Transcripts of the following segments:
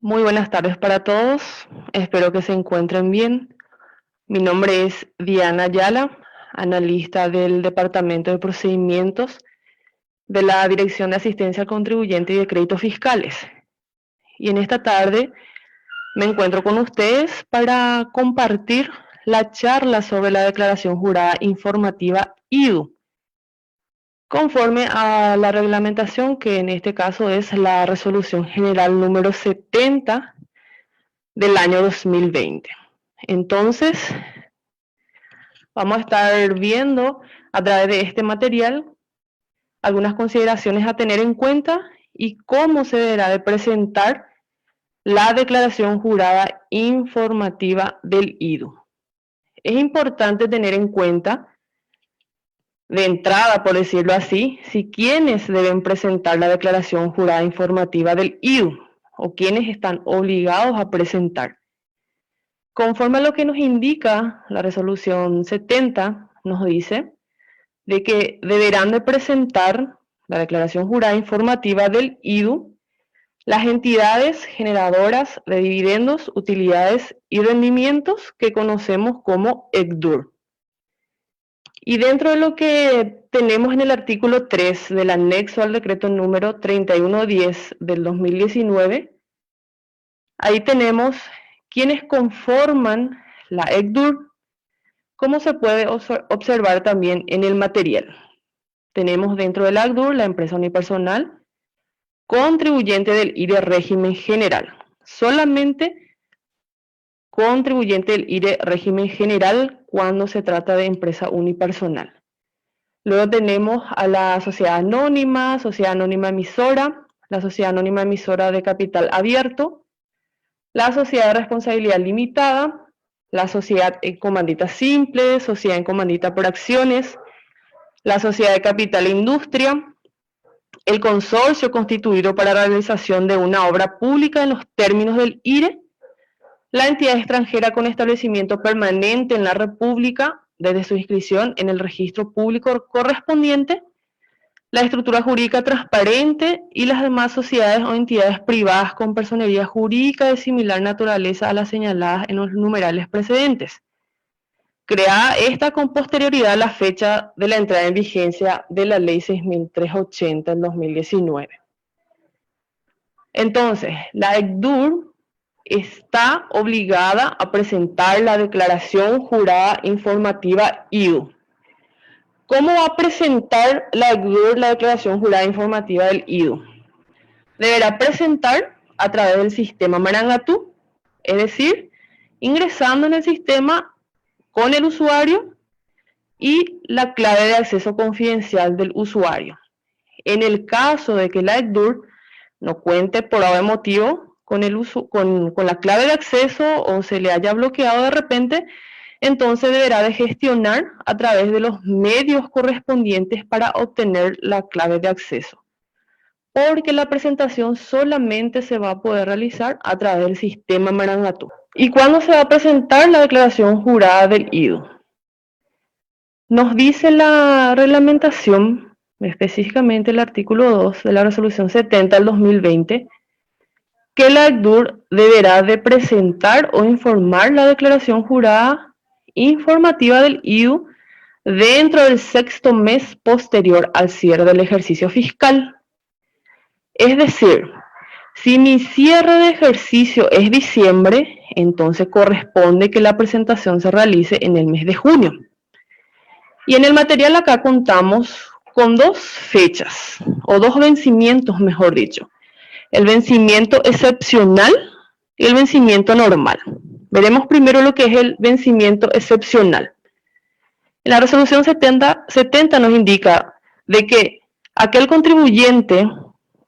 Muy buenas tardes para todos, espero que se encuentren bien. Mi nombre es Diana Ayala, analista del Departamento de Procedimientos de la Dirección de Asistencia al Contribuyente y de Créditos Fiscales. Y en esta tarde me encuentro con ustedes para compartir la charla sobre la Declaración Jurada Informativa IDU, conforme a la reglamentación que en este caso es la Resolución General número 70 del año 2020. Entonces, vamos a estar viendo a través de este material algunas consideraciones a tener en cuenta y cómo se deberá de presentar la declaración jurada informativa del IDU. Es importante tener en cuenta, de entrada, por decirlo así, si quienes deben presentar la declaración jurada informativa del IDU o quienes están obligados a presentar. Conforme a lo que nos indica la resolución 70, nos dice de que deberán de presentar la declaración jurada informativa del IDU las entidades generadoras de dividendos, utilidades y rendimientos que conocemos como ECDUR. Y dentro de lo que tenemos en el artículo 3 del anexo al decreto número 3110 del 2019, ahí tenemos quienes conforman la ECDUR, como se puede observar también en el material. Tenemos dentro del ACDUR la empresa unipersonal, contribuyente del IRE régimen general. Solamente contribuyente del IRE régimen general cuando se trata de empresa unipersonal. Luego tenemos a la sociedad anónima emisora, la sociedad anónima emisora de capital abierto, la sociedad de responsabilidad limitada, la sociedad en comandita simple, sociedad en comandita por acciones, la sociedad de capital e industria, el consorcio constituido para la realización de una obra pública en los términos del IRE, la entidad extranjera con establecimiento permanente en la República desde su inscripción en el registro público correspondiente, la estructura jurídica transparente y las demás sociedades o entidades privadas con personería jurídica de similar naturaleza a las señaladas en los numerales precedentes. Creada esta con posterioridad a la fecha de la entrada en vigencia de la Ley 6.380 del 2019. Entonces, la ECDUR está obligada a presentar la declaración jurada informativa IDU. ¿Cómo va a presentar la ECDUR la declaración jurada informativa del IDU? Deberá presentar a través del sistema Marangatu, es decir, ingresando en el sistema con el usuario y la clave de acceso confidencial del usuario. En el caso de que la ECDUR no cuente por algún motivo con la clave de acceso o se le haya bloqueado de repente, entonces deberá de gestionar a través de los medios correspondientes para obtener la clave de acceso, porque la presentación solamente se va a poder realizar a través del sistema Marangatu. ¿Y cuándo se va a presentar la declaración jurada del IDU? Nos dice la reglamentación, específicamente el artículo 2 de la resolución 70 del 2020, que la ECDUR deberá de presentar o informar la declaración jurada informativa del IDU dentro del sexto mes posterior al cierre del ejercicio fiscal. Es decir, si mi cierre de ejercicio es diciembre, entonces corresponde que la presentación se realice en el mes de junio. Y en el material acá contamos con dos fechas, o dos vencimientos, mejor dicho. El vencimiento excepcional y el vencimiento normal. Veremos primero lo que es el vencimiento excepcional. En la resolución 70 nos indica de que aquel contribuyente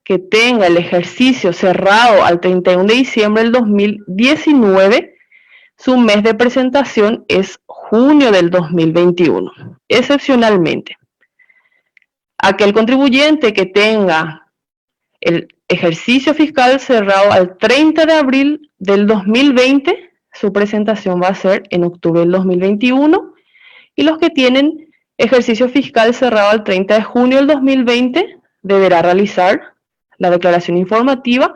que tenga el ejercicio cerrado al 31 de diciembre del 2019, su mes de presentación es junio del 2021, excepcionalmente. Aquel contribuyente que tenga el ejercicio fiscal cerrado al 30 de abril del 2020, su presentación va a ser en octubre del 2021, y los que tienen ejercicio fiscal cerrado al 30 de junio del 2020 deberá realizar la declaración informativa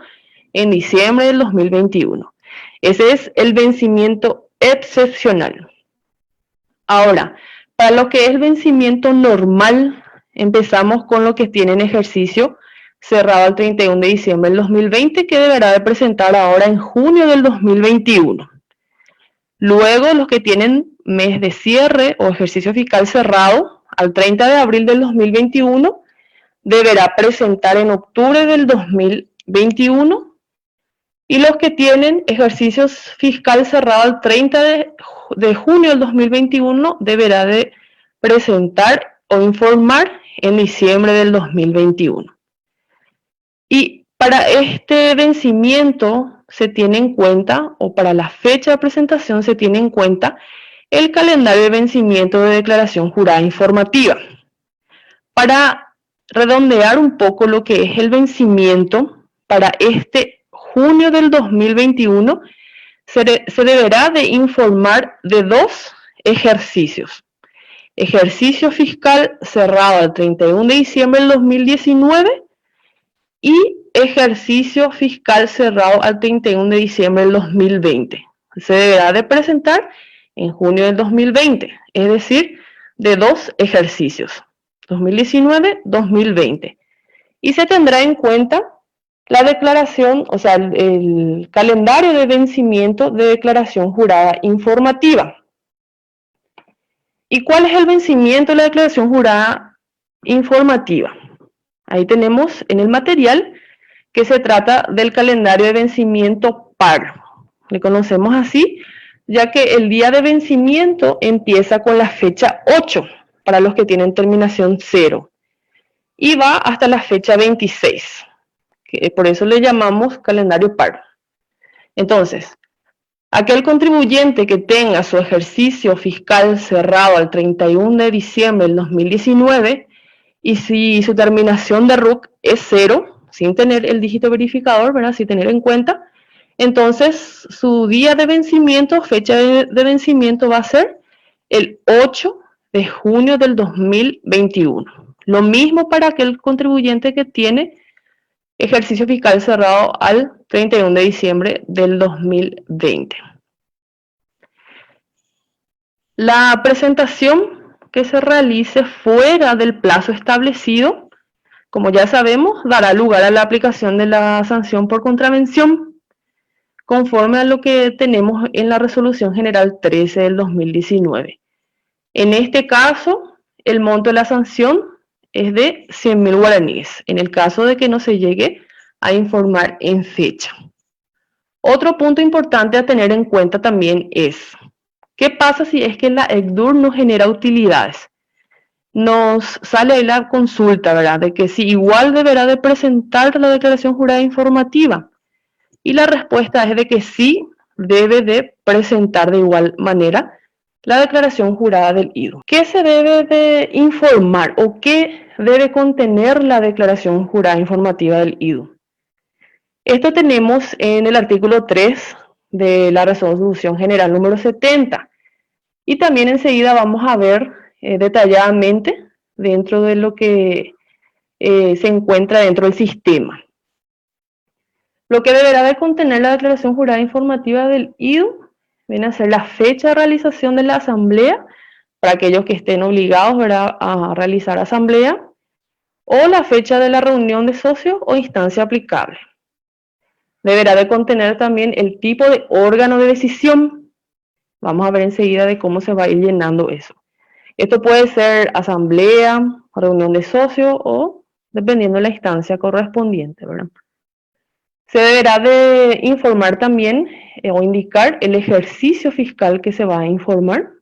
en diciembre del 2021. Ese es el vencimiento excepcional. Ahora, para lo que es el vencimiento normal, empezamos con lo que tienen ejercicio cerrado el 31 de diciembre del 2020, que deberá de presentar ahora en junio del 2021. Luego, los que tienen mes de cierre o ejercicio fiscal cerrado al 30 de abril del 2021, deberá presentar en octubre del 2021. Y los que tienen ejercicios fiscal cerrado al 30 de junio del 2021, deberá de presentar o informar en diciembre del 2021. Y para este vencimiento se tiene en cuenta, o para la fecha de presentación se tiene en cuenta, el calendario de vencimiento de declaración jurada informativa. Para redondear un poco lo que es el vencimiento, para este junio del 2021 se deberá de informar de dos ejercicios. Ejercicio fiscal cerrado al 31 de diciembre del 2019 y ejercicio fiscal cerrado al 31 de diciembre del 2020. Se deberá de presentar en junio del 2020, es decir, de dos ejercicios, 2019-2020. Y se tendrá en cuenta la declaración, o sea, el calendario de vencimiento de declaración jurada informativa. ¿Y cuál es el vencimiento de la declaración jurada informativa? Ahí tenemos en el material que se trata del calendario de vencimiento par. Le conocemos así, ya que el día de vencimiento empieza con la fecha 8 para los que tienen terminación 0 y va hasta la fecha 26. Por eso le llamamos calendario par. Entonces, aquel contribuyente que tenga su ejercicio fiscal cerrado al 31 de diciembre del 2019 y si su terminación de RUC es 0, sin tener el dígito verificador, ¿verdad? Sin tener en cuenta, entonces su día de vencimiento, fecha de vencimiento va a ser el 8 de junio del 2021. Lo mismo para aquel contribuyente que tiene ejercicio fiscal cerrado al 31 de diciembre del 2020. La presentación que se realice fuera del plazo establecido, como ya sabemos, dará lugar a la aplicación de la sanción por contravención, conforme a lo que tenemos en la Resolución General 13 del 2019. En este caso, el monto de la sanción es de 100.000 guaraníes, en el caso de que no se llegue a informar en fecha. Otro punto importante a tener en cuenta también es, ¿qué pasa si es que la ECDUR no genera utilidades? Nos sale ahí la consulta, ¿verdad? De que si igual deberá de presentar la declaración jurada informativa. Y la respuesta es de que sí debe de presentar de igual manera la declaración jurada del IDU. ¿Qué se debe de informar o qué debe contener la declaración jurada informativa del IDU? Esto tenemos en el artículo 3 de la Resolución General número 70. Y también enseguida vamos a ver detalladamente dentro de lo que se encuentra dentro del sistema. Lo que deberá de contener la declaración jurada informativa del IDU viene a ser la fecha de realización de la asamblea, para aquellos que estén obligados, ¿verdad?, a realizar asamblea, o la fecha de la reunión de socios o instancia aplicable. Deberá de contener también el tipo de órgano de decisión. Vamos a ver enseguida de cómo se va a ir llenando eso. Esto puede ser asamblea, reunión de socios o dependiendo de la instancia correspondiente, ¿verdad? Se deberá de informar también o indicar el ejercicio fiscal que se va a informar.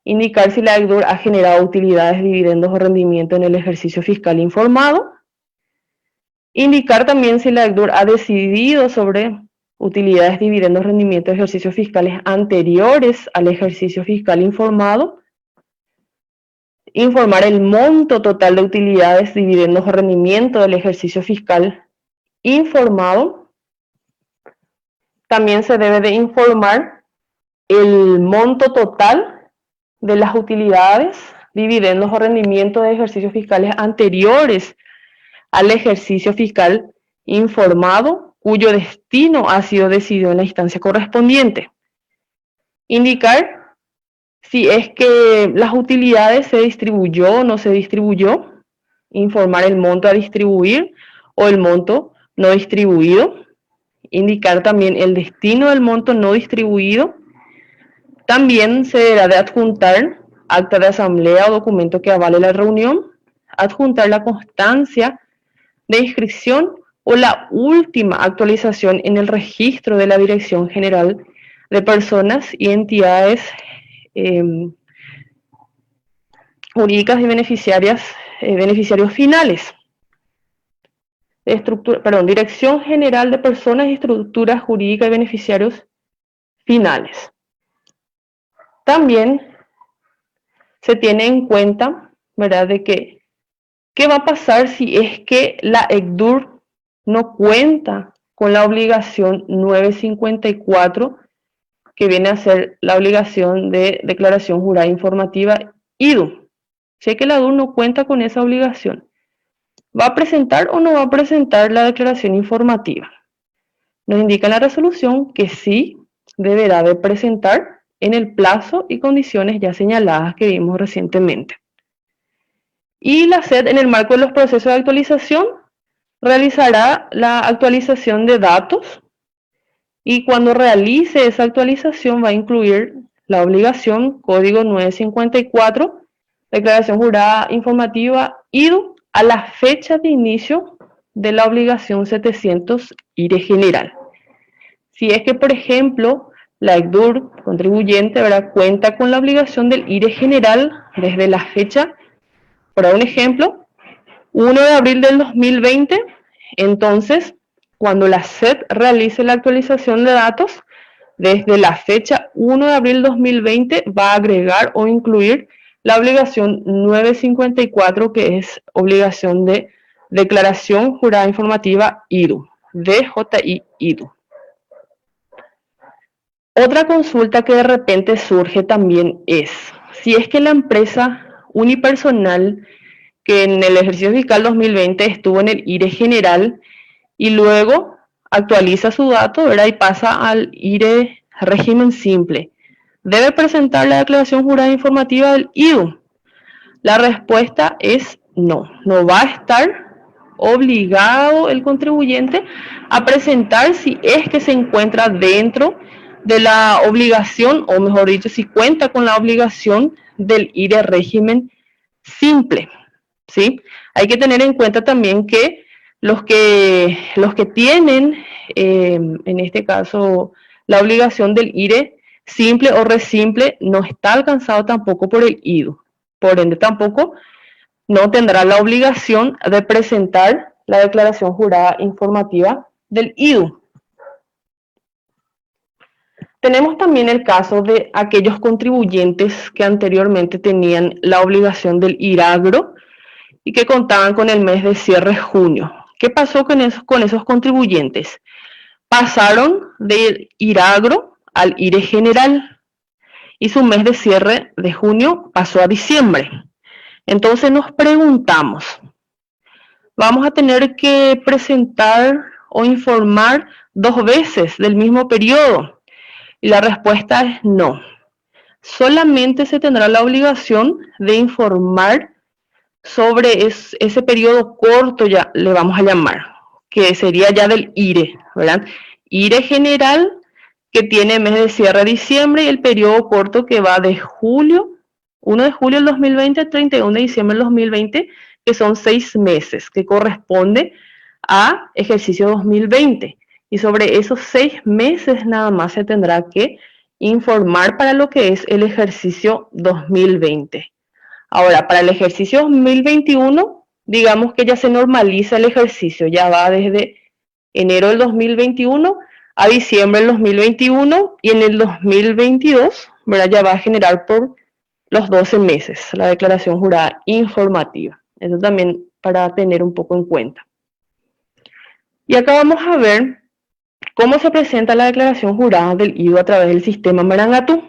Indicar si la ECDUR ha generado utilidades, dividendos o rendimiento en el ejercicio fiscal informado. Indicar también si la ECDUR ha decidido sobre utilidades, dividendos, rendimientos, ejercicios fiscales anteriores al ejercicio fiscal informado. Informar el monto total de utilidades, dividendos o rendimiento del ejercicio fiscal informado. También se debe de informar el monto total de las utilidades, dividendos o rendimiento de ejercicios fiscales anteriores al ejercicio fiscal informado cuyo destino ha sido decidido en la instancia correspondiente. Indicar si es que las utilidades se distribuyó o no se distribuyó. Informar el monto a distribuir o el monto no distribuido. Indicar también el destino del monto no distribuido. También se deberá de adjuntar acta de asamblea o documento que avale la reunión, adjuntar la constancia de inscripción o la última actualización en el registro de la Dirección General de Personas y Entidades jurídicas y beneficiarios finales. Dirección General de Personas y Estructuras Jurídicas y Beneficiarios Finales. También se tiene en cuenta, ¿verdad?, de que qué va a pasar si es que la ECDUR no cuenta con la obligación 954, que viene a ser la obligación de declaración jurada informativa IDU. Si es que la ECDUR no cuenta con esa obligación, ¿va a presentar o no va a presentar la declaración informativa? Nos indica en la resolución que sí deberá de presentar en el plazo y condiciones ya señaladas que vimos recientemente. Y la SED, en el marco de los procesos de actualización, realizará la actualización de datos y cuando realice esa actualización va a incluir la obligación código 954, declaración jurada informativa IDU, a la fecha de inicio de la obligación 700 IRE general. Si es que, por ejemplo, la ECDUR contribuyente, ¿verdad?, cuenta con la obligación del IRE general desde la fecha, por un ejemplo, 1 de abril del 2020, entonces, cuando la SED realice la actualización de datos, desde la fecha 1 de abril 2020 va a agregar o incluir la obligación 954, que es obligación de declaración jurada informativa IDU, DJI IDU. Otra consulta que de repente surge también es, si es que la empresa unipersonal que en el ejercicio fiscal 2020 estuvo en el IRE general y luego actualiza su dato, ¿verdad?, y pasa al IRE régimen simple, ¿debe presentar la declaración jurada informativa del IDU? La respuesta es no, no va a estar obligado el contribuyente a presentar si es que se encuentra dentro de la obligación, o mejor dicho, si cuenta con la obligación del IRE régimen simple, ¿sí? Hay que tener en cuenta también que los que tienen, en este caso, la obligación del IRE simple o resimple, no está alcanzado tampoco por el IDU. Por ende, tampoco no tendrá la obligación de presentar la declaración jurada informativa del IDU. Tenemos también el caso de aquellos contribuyentes que anteriormente tenían la obligación del IRAGRO y que contaban con el mes de cierre junio. ¿Qué pasó con esos contribuyentes? Pasaron del IRAGRO al IRE general y su mes de cierre de junio pasó a diciembre. Entonces nos preguntamos, ¿vamos a tener que presentar o informar 2 veces del mismo periodo? Y la respuesta es no. Solamente se tendrá la obligación de informar sobre ese periodo corto, ya le vamos a llamar, que sería ya del IRE, ¿verdad? IRE general, que tiene mes de cierre de diciembre, y el periodo corto que va de julio, 1 de julio del 2020 al 31 de diciembre del 2020, que son 6 meses, que corresponde a ejercicio 2020. Y sobre esos 6 meses nada más se tendrá que informar para lo que es el ejercicio 2020. Ahora, para el ejercicio 2021, digamos que ya se normaliza el ejercicio, ya va desde enero del 2021 a diciembre del 2021 y en el 2022, ¿verdad?, ya va a generar por los 12 meses la declaración jurada informativa. Eso también para tener un poco en cuenta. Y acá vamos a ver cómo se presenta la declaración jurada del IDU a través del sistema Marangatú.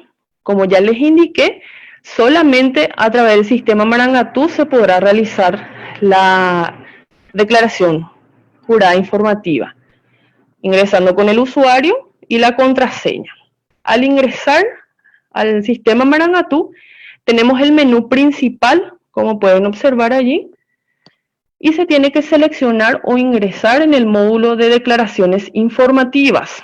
Como ya les indiqué, solamente a través del sistema Marangatú se podrá realizar la declaración jurada informativa. ingresando con el usuario y la contraseña. Al ingresar al sistema Marangatú, tenemos el menú principal, como pueden observar allí, y se tiene que seleccionar o ingresar en el módulo de declaraciones informativas.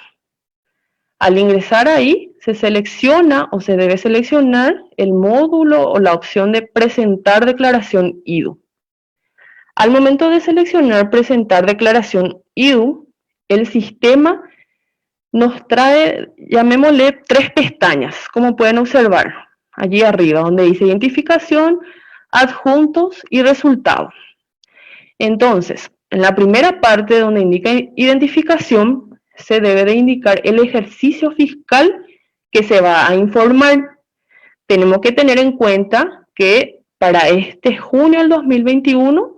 Al ingresar ahí, se selecciona o se debe seleccionar el módulo o la opción de presentar declaración IDU. Al momento de seleccionar presentar declaración IDU, el sistema nos trae, llamémosle, 3 pestañas, como pueden observar allí arriba, donde dice identificación, adjuntos y resultados. Entonces, en la primera parte donde indica identificación, se debe de indicar el ejercicio fiscal que se va a informar. Tenemos que tener en cuenta que para este junio del 2021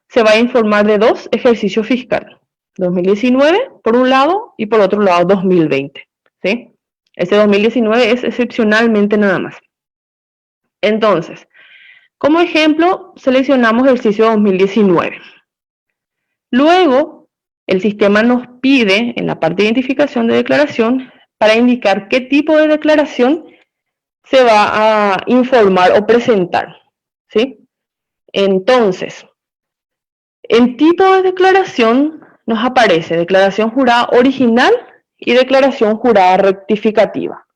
se va a informar de 2 ejercicios fiscales. 2019 por un lado y por otro lado 2020. ¿Sí? Este 2019 es excepcionalmente nada más. Entonces, como ejemplo, seleccionamos el ejercicio 2019. Luego, el sistema nos pide en la parte de identificación de declaración para indicar qué tipo de declaración se va a informar o presentar. ¿Sí? Entonces, en tipo de declaración nos aparece declaración jurada original y declaración jurada rectificativa.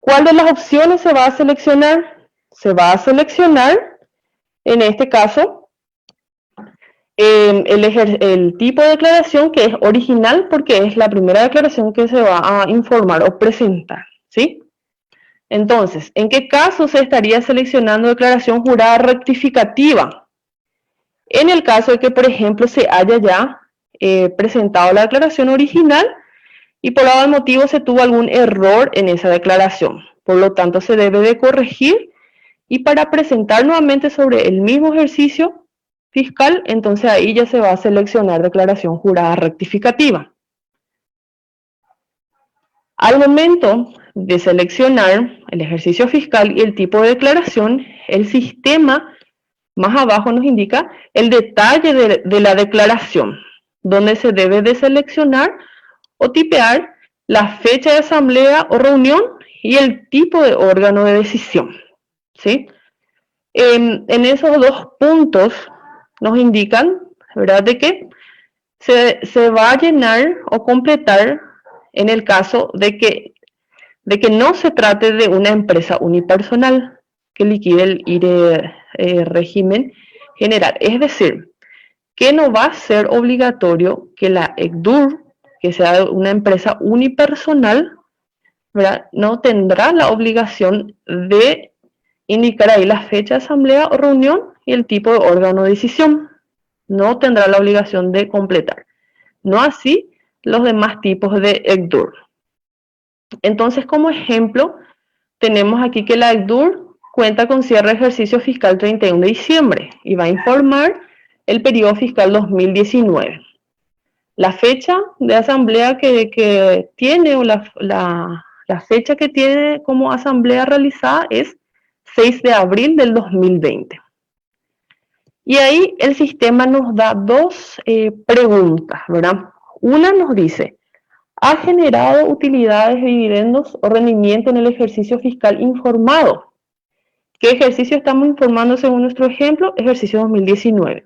¿Cuál de las opciones se va a seleccionar? Se va a seleccionar, en este caso, el tipo de declaración que es original porque es la primera declaración que se va a informar o presentar, ¿sí? Entonces, ¿en qué caso se estaría seleccionando declaración jurada rectificativa? En el caso de que, por ejemplo, se haya ya presentado la declaración original y por algún motivo se tuvo algún error en esa declaración. Por lo tanto, se debe de corregir y para presentar nuevamente sobre el mismo ejercicio fiscal, entonces ahí ya se va a seleccionar declaración jurada rectificativa. Al momento de seleccionar el ejercicio fiscal y el tipo de declaración, el sistema más abajo nos indica el detalle de la declaración, donde se debe de seleccionar o tipear la fecha de asamblea o reunión y el tipo de órgano de decisión. ¿Sí? En esos 2 puntos nos indican, ¿verdad?, de que se va a llenar o completar en el caso de que no se trate de una empresa unipersonal que liquide el IRE régimen general. Es decir, que no va a ser obligatorio que la ECDUR, que sea una empresa unipersonal, ¿verdad?, no tendrá la obligación de indicar ahí la fecha de asamblea o reunión y el tipo de órgano de decisión. No tendrá la obligación de completar. No así los demás tipos de ECDUR. Entonces, como ejemplo, tenemos aquí que la ECDUR cuenta con cierre de ejercicio fiscal 31 de diciembre y va a informar el periodo fiscal 2019. La fecha de asamblea que tiene o la fecha que tiene como asamblea realizada es 6 de abril del 2020. Y ahí el sistema nos da 2 preguntas, ¿verdad? Una nos dice, ¿ha generado utilidades, dividendos o rendimiento en el ejercicio fiscal informado? ¿Qué ejercicio estamos informando según nuestro ejemplo? Ejercicio 2019.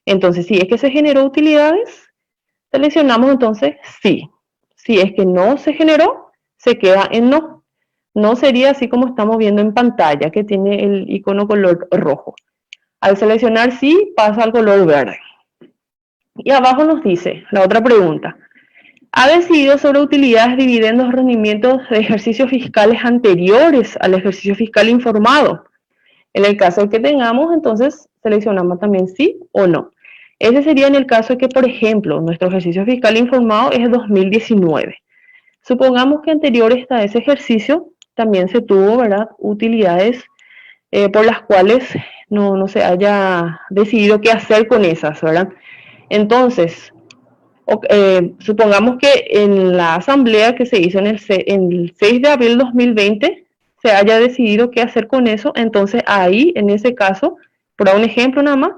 Entonces, si es que se generó utilidades, seleccionamos entonces sí. Si es que no se generó, se queda en no. No sería así como estamos viendo en pantalla, que tiene el icono color rojo. Al seleccionar sí, pasa al color verde. Y abajo nos dice la otra pregunta. ¿Ha decidido sobre utilidades, dividendos, rendimientos de ejercicios fiscales anteriores al ejercicio fiscal informado? En el caso de que tengamos, entonces seleccionamos también sí o no. Ese sería en el caso de que, por ejemplo, nuestro ejercicio fiscal informado es 2019. Supongamos que anteriores a ese ejercicio también se tuvo, ¿verdad?, utilidades por las cuales no se haya decidido qué hacer con esas, ¿verdad? Entonces, supongamos que en la asamblea que se hizo en el 6 de abril de 2020 se haya decidido qué hacer con eso, entonces ahí, en ese caso, por un ejemplo nada más,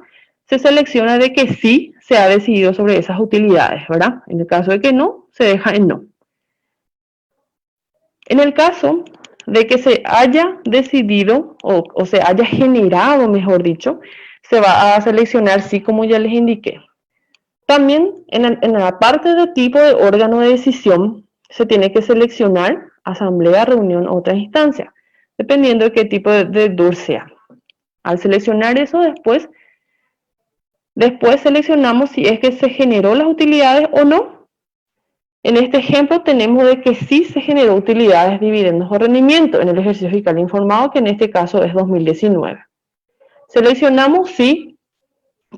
se selecciona de que sí se ha decidido sobre esas utilidades, ¿verdad? En el caso de que no, se deja en no. En el caso de que se haya decidido o se haya generado, mejor dicho, se va a seleccionar sí, como ya les indiqué. También en la parte de tipo de órgano de decisión se tiene que seleccionar asamblea, reunión o otra instancia, dependiendo de qué tipo de DUR sea. Al seleccionar eso después seleccionamos si es que se generó las utilidades o no. En este ejemplo tenemos de que sí se generó utilidades, dividendos o rendimiento en el ejercicio fiscal informado, que en este caso es 2019. Seleccionamos sí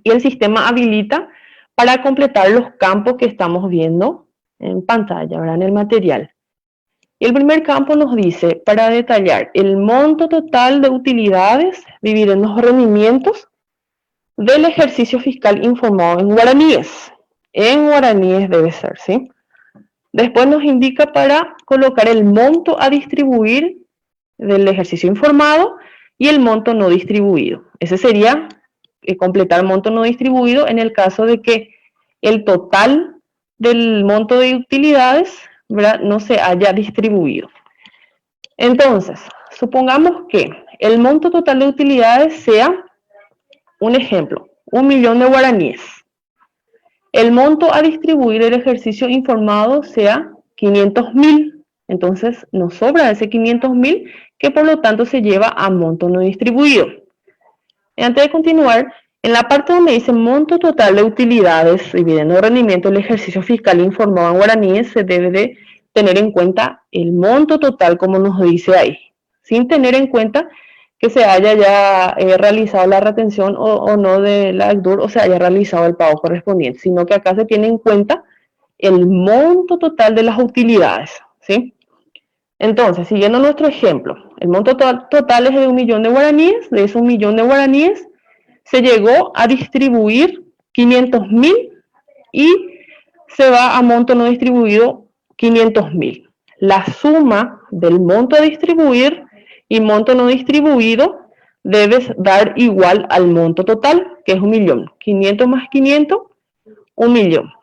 y el sistema habilita para completar los campos que estamos viendo en pantalla, ¿verdad? En el material. Y el primer campo nos dice, para detallar el monto total de utilidades, dividendos o rendimientos del ejercicio fiscal informado en guaraníes. En guaraníes debe ser, ¿sí? Después nos indica para colocar el monto a distribuir del ejercicio informado y el monto no distribuido. Ese sería completar monto no distribuido en el caso de que el total del monto de utilidades, ¿verdad?, no se haya distribuido. Entonces, supongamos que el monto total de utilidades sea, un ejemplo, 1.000.000 de guaraníes. El monto a distribuir del ejercicio informado sea 500.000. Entonces, nos sobra ese 500.000 que por lo tanto se lleva a monto no distribuido. Y antes de continuar, en la parte donde dice monto total de utilidades, dividendo el rendimiento del ejercicio fiscal informado en guaraníes, se debe de tener en cuenta el monto total como nos dice ahí, sin tener en cuenta que se haya ya realizado la retención o no de la DUR o se haya realizado el pago correspondiente, sino que acá se tiene en cuenta el monto total de las utilidades, ¿sí? Entonces, siguiendo nuestro ejemplo, el monto total es de 1.000.000 de guaraníes. De esos 1.000.000 de guaraníes se llegó a distribuir 500.000 y se va a monto no distribuido 500.000. La suma del monto a distribuir y monto no distribuido debe dar igual al monto total, que es 1.000.000. 500 más 500, 1.000.000.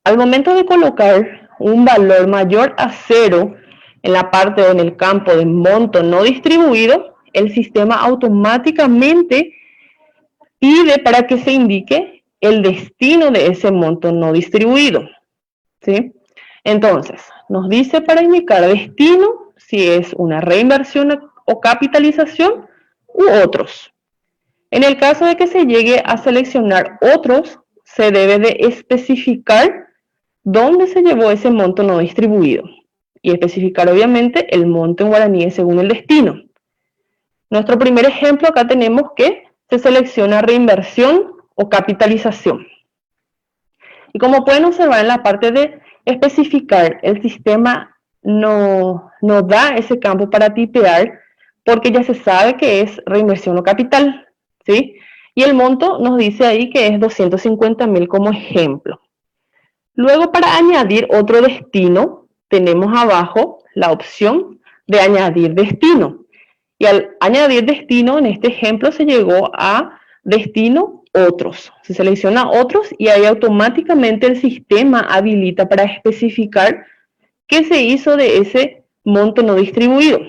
Al momento de colocar un valor mayor a 0 en la parte o en el campo de monto no distribuido, el sistema automáticamente pide para que se indique el destino de ese monto no distribuido, ¿sí? Entonces, nos dice para indicar destino si es una reinversión o capitalización u otros. En el caso de que se llegue a seleccionar otros, se debe de especificar dónde se llevó ese monto no distribuido y especificar obviamente el monto en guaraníes según el destino. Nuestro primer ejemplo, acá tenemos que se selecciona reinversión o capitalización. Y como pueden observar en la parte de especificar, el sistema no da ese campo para tipear porque ya se sabe que es reinversión o capital, ¿sí? Y el monto nos dice ahí que es 250.000 como ejemplo. Luego, para añadir otro destino, tenemos abajo la opción de añadir destino. Y al añadir destino, en este ejemplo, se llegó a destino otros. Se selecciona otros y ahí automáticamente el sistema habilita para especificar qué se hizo de ese monto no distribuido.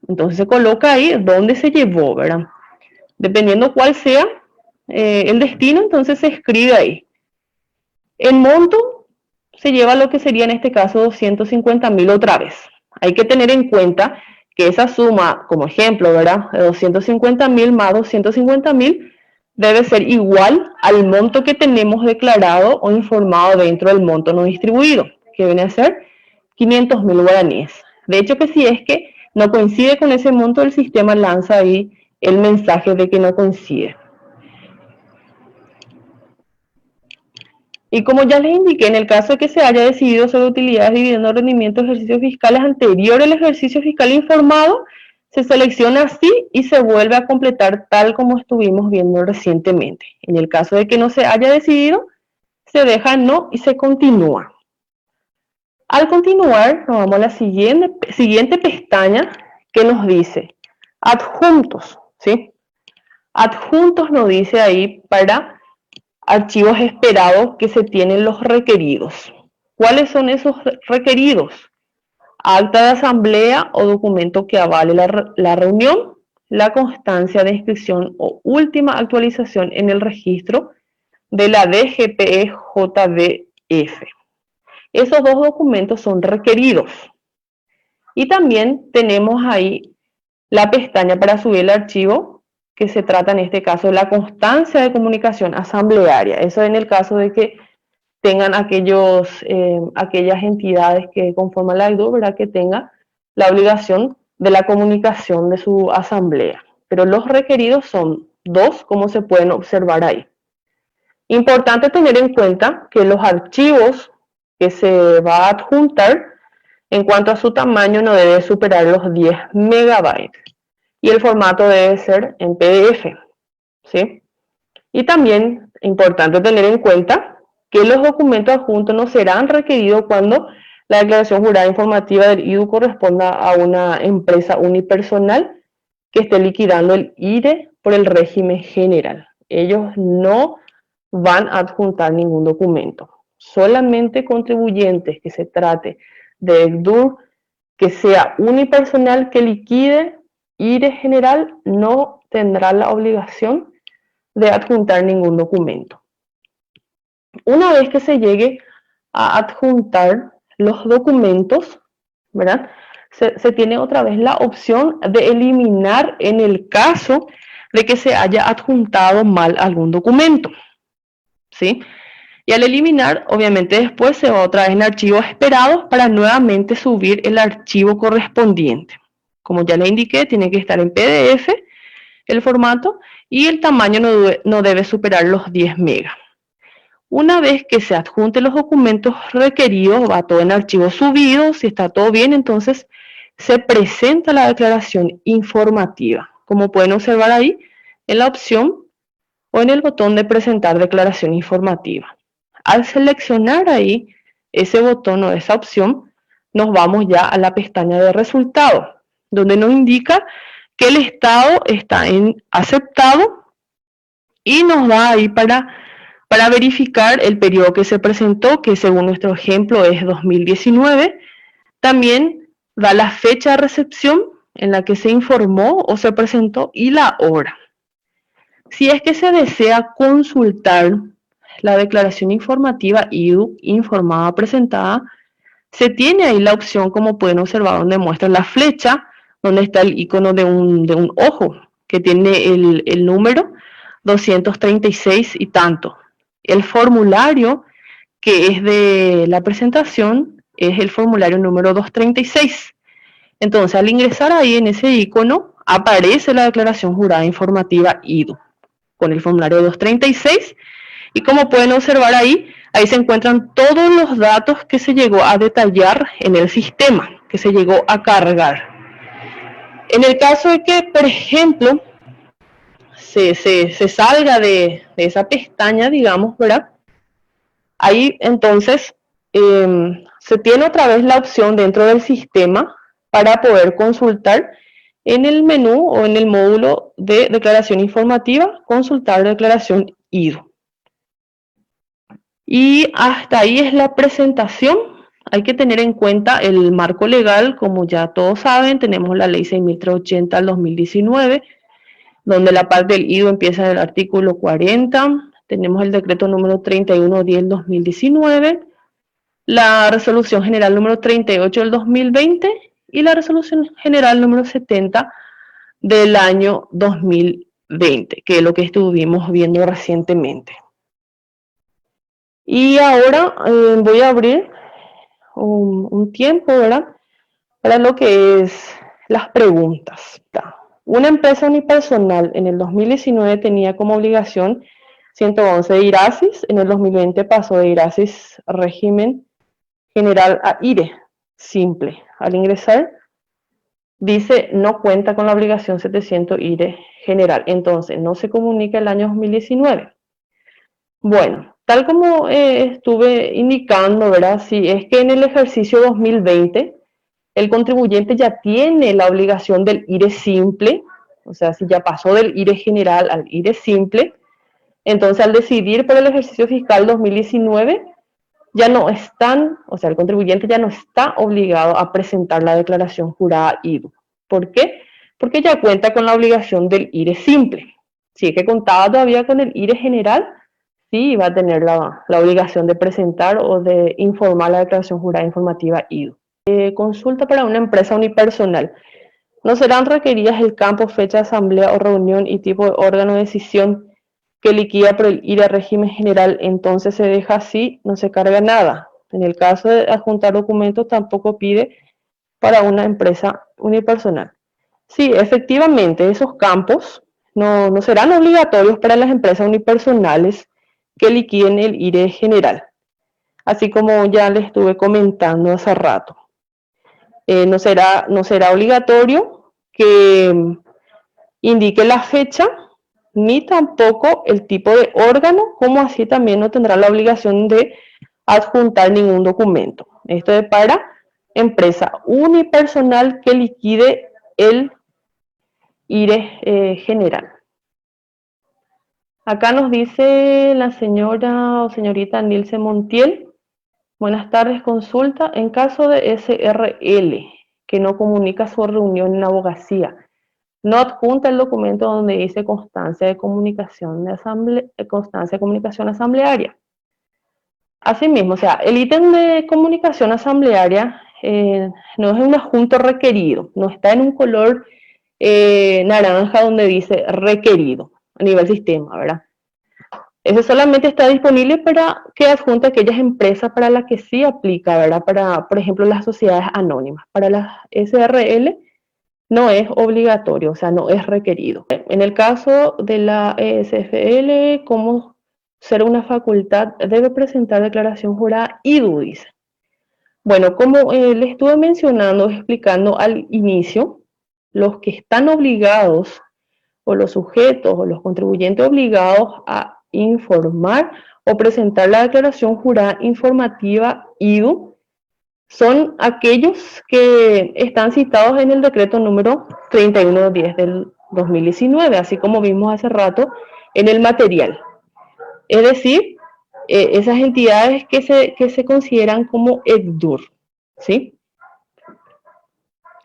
Entonces se coloca ahí dónde se llevó, ¿verdad? Dependiendo cuál sea el destino, entonces se escribe ahí. El monto se lleva lo que sería en este caso 250.000 otra vez. Hay que tener en cuenta que esa suma, como ejemplo, ¿verdad?, de 250.000 más 250.000 debe ser igual al monto que tenemos declarado o informado dentro del monto no distribuido, que viene a ser 500.000 guaraníes. De hecho, que si es que no coincide con ese monto, el sistema lanza ahí el mensaje de que no coincide. Y como ya les indiqué, en el caso de que se haya decidido sobre utilidades, dividendos, rendimientos, ejercicios fiscales anterior al ejercicio fiscal informado, se selecciona así y se vuelve a completar tal como estuvimos viendo recientemente. En el caso de que no se haya decidido, se deja no y se continúa. Al continuar, nos vamos a la siguiente pestaña que nos dice adjuntos, ¿sí? Adjuntos nos dice ahí para archivos esperados que se tienen los requeridos. ¿Cuáles son esos requeridos? Acta de asamblea o documento que avale la reunión, la constancia de inscripción o última actualización en el registro de la DGPE-JDF. Esos dos documentos son requeridos. Y también tenemos ahí la pestaña para subir el archivo, que se trata en este caso de la constancia de comunicación asamblearia. Eso en el caso de que tengan aquellas entidades que conforman la IDU, ¿verdad? Que tenga la obligación de la comunicación de su asamblea. Pero los requeridos son dos, como se pueden observar ahí. Importante tener en cuenta que los archivos que se va a adjuntar, en cuanto a su tamaño, no debe superar los 10 megabytes. Y el formato debe ser en PDF, ¿sí? Y también importante tener en cuenta que los documentos adjuntos no serán requeridos cuando la declaración jurada informativa del IDU corresponda a una empresa unipersonal que esté liquidando el IRE por el régimen general. Ellos no van a adjuntar ningún documento. Solamente contribuyentes que se trate de ECDUR que sea unipersonal que liquide IRE general no tendrá la obligación de adjuntar ningún documento. Una vez que se llegue a adjuntar los documentos, ¿verdad? Se tiene otra vez la opción de eliminar en el caso de que se haya adjuntado mal algún documento, ¿sí? Y al eliminar, obviamente después se va otra vez en archivos esperados para nuevamente subir el archivo correspondiente. Como ya le indiqué, tiene que estar en PDF el formato y el tamaño no debe superar los 10 megas. Una vez que se adjunten los documentos requeridos, va todo en archivos subidos, si está todo bien, entonces se presenta la declaración informativa. Como pueden observar ahí, en la opción o en el botón de presentar declaración informativa. Al seleccionar ahí ese botón o esa opción, nos vamos ya a la pestaña de resultados, donde nos indica que el estado está en aceptado y nos da ahí para verificar el periodo que se presentó, que según nuestro ejemplo es 2019. También da la fecha de recepción en la que se informó o se presentó y la hora. Si es que se desea consultar la declaración informativa IDU informada presentada, se tiene ahí la opción, como pueden observar, donde muestra la flecha, donde está el icono de un ojo, que tiene el número 236 y tanto. El formulario que es de la presentación es el formulario número 236. Entonces, al ingresar ahí en ese icono, aparece la declaración jurada informativa IDU, con el formulario 236, y como pueden observar ahí se encuentran todos los datos que se llegó a detallar en el sistema, que se llegó a cargar. En el caso de que, por ejemplo, se salga de esa pestaña, digamos, ¿verdad? Ahí entonces se tiene otra vez la opción dentro del sistema para poder consultar en el menú o en el módulo de declaración informativa, consultar declaración IDU. Y hasta ahí es la presentación. Hay que tener en cuenta el marco legal, como ya todos saben, tenemos la ley 6.380 del 2019, donde la parte del IDU empieza en el artículo 40, tenemos el decreto número 3110 del 2019, la resolución general número 38 del 2020 y la resolución general número 70 del año 2020, que es lo que estuvimos viendo recientemente. Y ahora voy a abrir un tiempo, ¿verdad?, para lo que es las preguntas. Una empresa unipersonal en el 2019 tenía como obligación 111 de IRASIS, en el 2020 pasó de IRASIS régimen general a IRE simple. Al ingresar dice no cuenta con la obligación 700 IRE general, entonces no se comunica el año 2019. Bueno, tal como estuve indicando, ¿verdad? Si es que en el ejercicio 2020 el contribuyente ya tiene la obligación del IRE simple, o sea, si ya pasó del IRE general al IRE simple, Entonces, al decidir por el ejercicio fiscal 2019, ya no están, o sea, el contribuyente ya no está obligado a presentar la declaración jurada IDU. ¿Por qué? Porque ya cuenta con la obligación del IRE simple. Si es que contaba todavía con el IRE general, sí va a tener la obligación de presentar o de informar la declaración jurada informativa IDU. Consulta para una empresa unipersonal. No serán requeridas el campo, fecha, asamblea o reunión y tipo de órgano de decisión que liquida por el IRE régimen general, entonces se deja así, no se carga nada. En el caso de adjuntar documentos tampoco pide para una empresa unipersonal. Sí, efectivamente, esos campos no serán obligatorios para las empresas unipersonales que liquiden el IRE general, así como ya les estuve comentando hace rato. No será obligatorio que indique la fecha ni tampoco el tipo de órgano, como así también no tendrá la obligación de adjuntar ningún documento. Esto es para empresa unipersonal que liquide el IRE general. Acá nos dice la señora o señorita Nilce Montiel. Buenas tardes, consulta. En caso de SRL que no comunica su reunión en la abogacía, no adjunta el documento donde dice constancia de comunicación asamblearia. Asimismo, o sea, el ítem de comunicación asamblearia no es un adjunto requerido, no está en un color naranja donde dice requerido a nivel sistema, ¿verdad? Eso solamente está disponible para que adjunte aquellas empresas para las que sí aplica, ¿verdad? Para, por ejemplo, las sociedades anónimas. Para las SRL no es obligatorio, o sea, no es requerido. En el caso de la ESFL, como ser una facultad, debe presentar declaración jurada IDU, dice. Bueno, como les estuve mencionando, explicando al inicio, los que están obligados, o los sujetos, o los contribuyentes obligados a informar o presentar la declaración jurada informativa IDU, son aquellos que están citados en el decreto número 3110 del 2019, así como vimos hace rato en el material. Es decir, esas entidades que se consideran como ECDUR, ¿sí?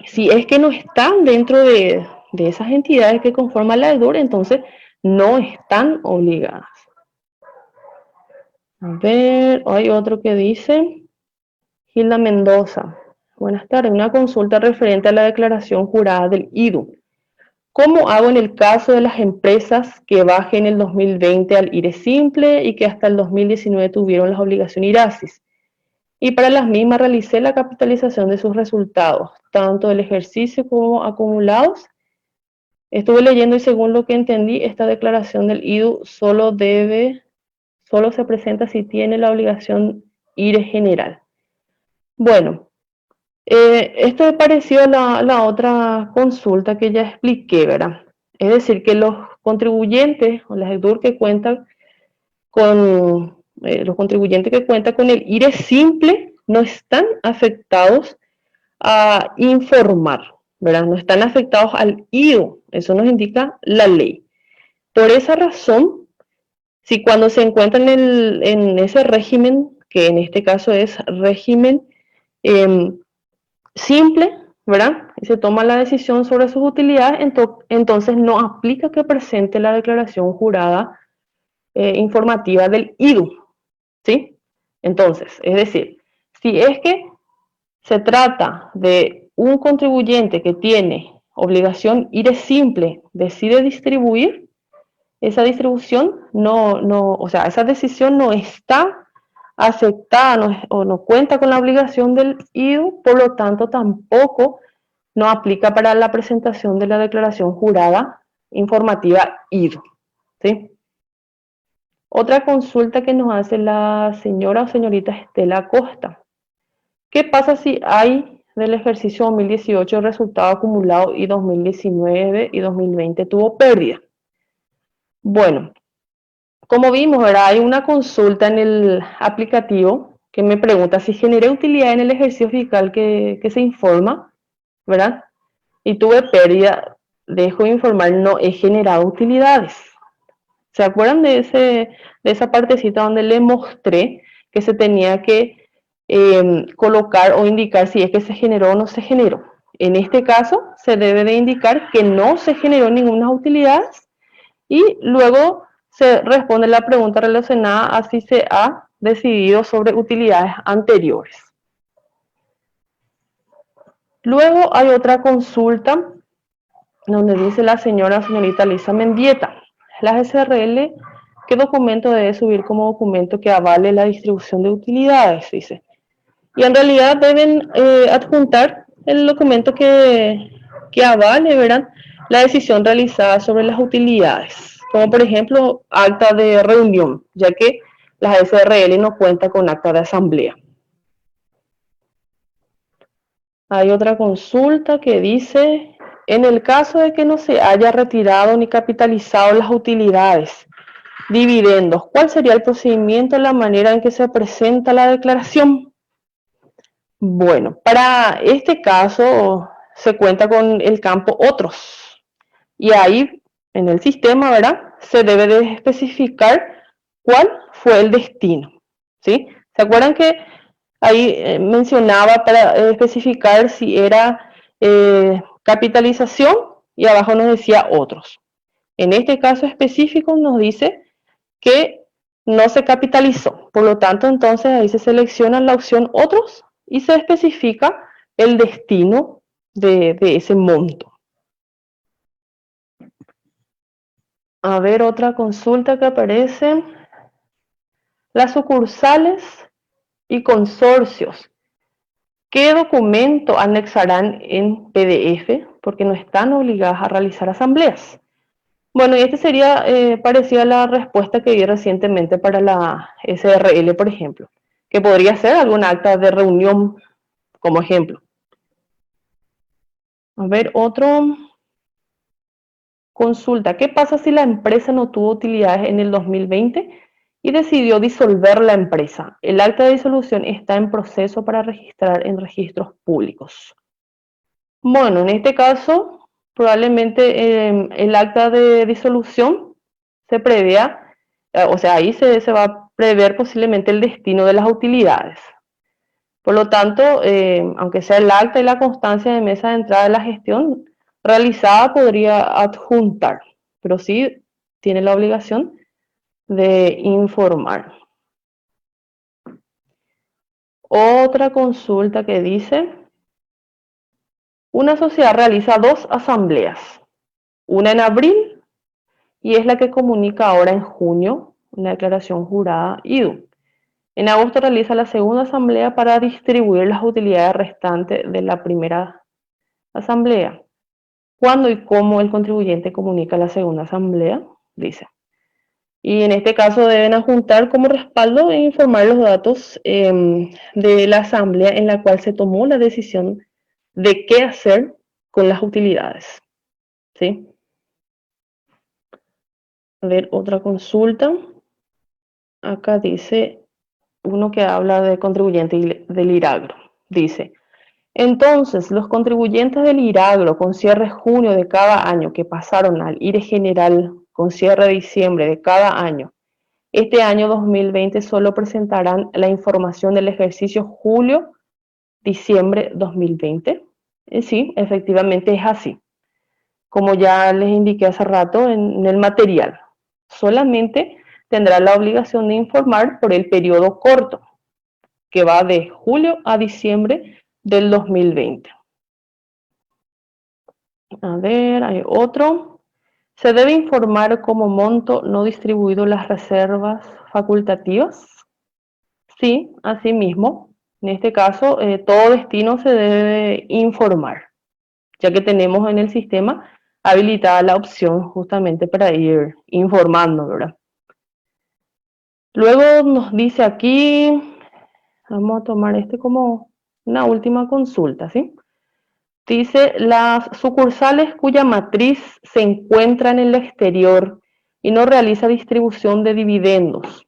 Si es que no están dentro de esas entidades que conforman la ECDUR, entonces no están obligadas. A ver, hay otro que dice, Gilda Mendoza. Buenas tardes, una consulta referente a la declaración jurada del IDU. ¿Cómo hago en el caso de las empresas que bajen el 2020 al IRE simple y que hasta el 2019 tuvieron las obligaciones IRASIS? Y para las mismas realicé la capitalización de sus resultados, tanto del ejercicio como acumulados. Estuve leyendo y según lo que entendí, esta declaración del IDU solo se presenta si tiene la obligación IRE general. Bueno, esto es parecido a la otra consulta que ya expliqué, ¿verdad? Es decir, que los contribuyentes o las ECDUR que cuentan con los contribuyentes que cuentan con el IRE simple no están afectados a informar, ¿verdad? No están afectados al IDU, eso nos indica la ley. Por esa razón, si cuando se encuentran en ese régimen, que en este caso es régimen simple, ¿verdad? Y se toma la decisión sobre sus utilidades, entonces no aplica que presente la declaración jurada informativa del IDU, ¿sí? Entonces, es decir, si es que se trata de un contribuyente que tiene obligación IRE simple, decide distribuir, esa distribución o sea, esa decisión no está aceptada o no cuenta con la obligación del IDU, por lo tanto tampoco no aplica para la presentación de la declaración jurada informativa IDU, ¿sí? Otra consulta que nos hace la señora o señorita Estela Costa. ¿Qué pasa si hay del ejercicio 2018 resultado acumulado y 2019 y 2020 tuvo pérdida? Bueno, como vimos, ¿verdad? Hay una consulta en el aplicativo que me pregunta si generé utilidad en el ejercicio fiscal que se informa, ¿verdad? Y tuve pérdida, dejo de informar, no he generado utilidades, ¿Se acuerdan de esa partecita donde le mostré que se tenía que colocar o indicar si es que se generó o no se generó? En este caso, se debe de indicar que no se generó ninguna utilidad y luego se responde la pregunta relacionada a si se ha decidido sobre utilidades anteriores. Luego hay otra consulta donde dice la señorita Lisa Mendieta, la SRL, ¿qué documento debe subir como documento que avale la distribución de utilidades? Dice. Y en realidad deben adjuntar el documento que avale, ¿verdad?, la decisión realizada sobre las utilidades, como por ejemplo acta de reunión, ya que la SRL no cuenta con acta de asamblea. Hay otra consulta que dice, en el caso de que no se haya retirado ni capitalizado las utilidades, dividendos, ¿cuál sería el procedimiento, la manera en que se presenta la declaración? Bueno, para este caso se cuenta con el campo otros y ahí en el sistema, ¿verdad?, se debe de especificar cuál fue el destino, ¿sí? ¿Se acuerdan que ahí mencionaba para especificar si era capitalización y abajo nos decía otros? En este caso específico nos dice que no se capitalizó, por lo tanto entonces ahí se selecciona la opción otros y se especifica el destino de ese monto. A ver, otra consulta que aparece. Las sucursales y consorcios, ¿qué documento anexarán en PDF? Porque no están obligadas a realizar asambleas. Bueno, y este sería parecido a la respuesta que di recientemente para la SRL, por ejemplo, que podría ser algún acta de reunión como ejemplo. A ver, otro consulta. ¿Qué pasa si la empresa no tuvo utilidades en el 2020 y decidió disolver la empresa? El acta de disolución está en proceso para registrar en registros públicos. Bueno, en este caso, probablemente el acta de disolución se prevea, o sea, ahí se va a prever posiblemente el destino de las utilidades. Por lo tanto, aunque sea el acta y la constancia de mesa de entrada de la gestión realizada, podría adjuntar, pero sí tiene la obligación de informar. Otra consulta que dice, una sociedad realiza 2 asambleas, una en abril y es la que comunica ahora en junio, una declaración jurada IDU. En agosto realiza la segunda asamblea para distribuir las utilidades restantes de la primera asamblea. ¿Cuándo y cómo el contribuyente comunica la segunda asamblea? Dice. Y en este caso deben adjuntar como respaldo e informar los datos de la asamblea en la cual se tomó la decisión de qué hacer con las utilidades. ¿Sí? A ver, otra consulta. Acá dice uno que habla de contribuyente del IRAGRO. Dice, entonces los contribuyentes del IRAGRO con cierre junio de cada año que pasaron al IRE general con cierre diciembre de cada año, este año 2020 solo presentarán la información del ejercicio julio-diciembre 2020. Sí, efectivamente es así. Como ya les indiqué hace rato en el material, solamente tendrá la obligación de informar por el periodo corto, que va de julio a diciembre del 2020. A ver, hay otro. Se debe informar como monto no distribuido las reservas facultativas. Sí, así mismo. En este caso, todo destino se debe informar, ya que tenemos en el sistema habilitada la opción justamente para ir informando, ¿verdad? Luego nos dice aquí, vamos a tomar este como una última consulta, ¿sí? Dice, las sucursales cuya matriz se encuentra en el exterior y no realiza distribución de dividendos.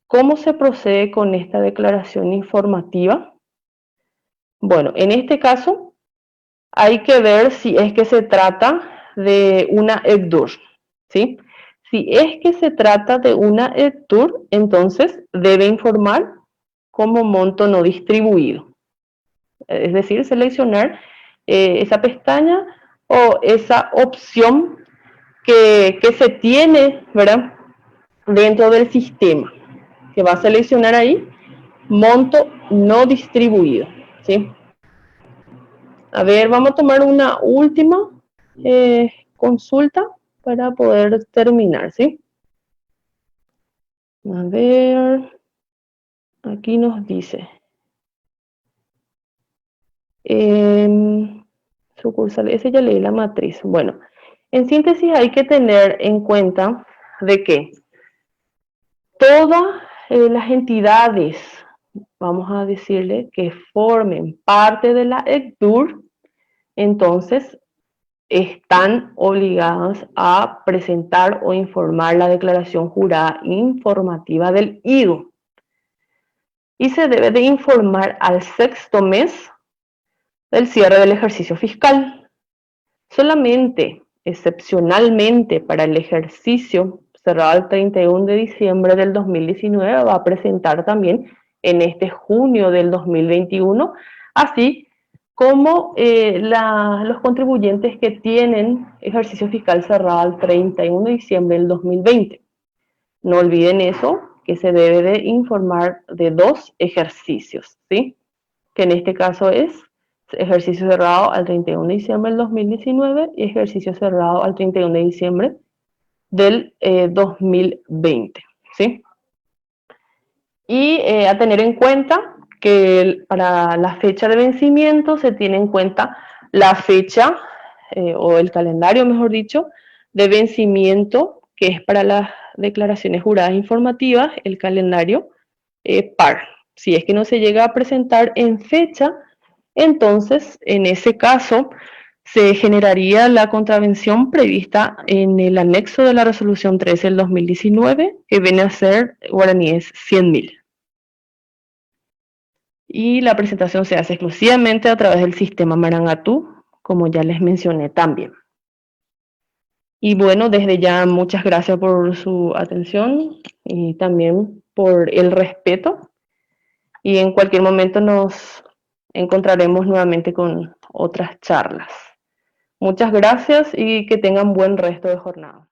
¿Cómo se procede con esta declaración informativa? Bueno, en este caso hay que ver si es que se trata de una EBDUR, ¿sí? Si es que se trata de una EDTUR, entonces debe informar como monto no distribuido. Es decir, seleccionar esa pestaña o esa opción que se tiene, ¿verdad?, dentro del sistema, que va a seleccionar ahí monto no distribuido, ¿sí? A ver, vamos a tomar una última consulta para poder terminar, ¿sí? A ver, aquí nos dice, sucursal, ese ya leí la matriz. Bueno, en síntesis hay que tener en cuenta de que todas las entidades, vamos a decirle, que formen parte de la EDTUR, entonces están obligadas a presentar o informar la declaración jurada informativa del IDU. Y se debe de informar al 6º mes del cierre del ejercicio fiscal. Solamente, excepcionalmente, para el ejercicio cerrado el 31 de diciembre del 2019, va a presentar también en este junio del 2021, así como los contribuyentes que tienen ejercicio fiscal cerrado el 31 de diciembre del 2020. No olviden eso, que se debe de informar de 2 ejercicios, ¿sí? Que en este caso es ejercicio cerrado al 31 de diciembre del 2019 y ejercicio cerrado al 31 de diciembre del 2020, ¿sí? Y a tener en cuenta que para la fecha de vencimiento se tiene en cuenta la fecha o el calendario, mejor dicho, de vencimiento, que es para las declaraciones juradas informativas, el calendario PAR. Si es que no se llega a presentar en fecha, entonces en ese caso se generaría la contravención prevista en el anexo de la resolución 13 del 2019, que viene a ser guaraníes 100.000. Y la presentación se hace exclusivamente a través del sistema Marangatú, como ya les mencioné también. Y bueno, desde ya muchas gracias por su atención y también por el respeto. Y en cualquier momento nos encontraremos nuevamente con otras charlas. Muchas gracias y que tengan buen resto de jornada.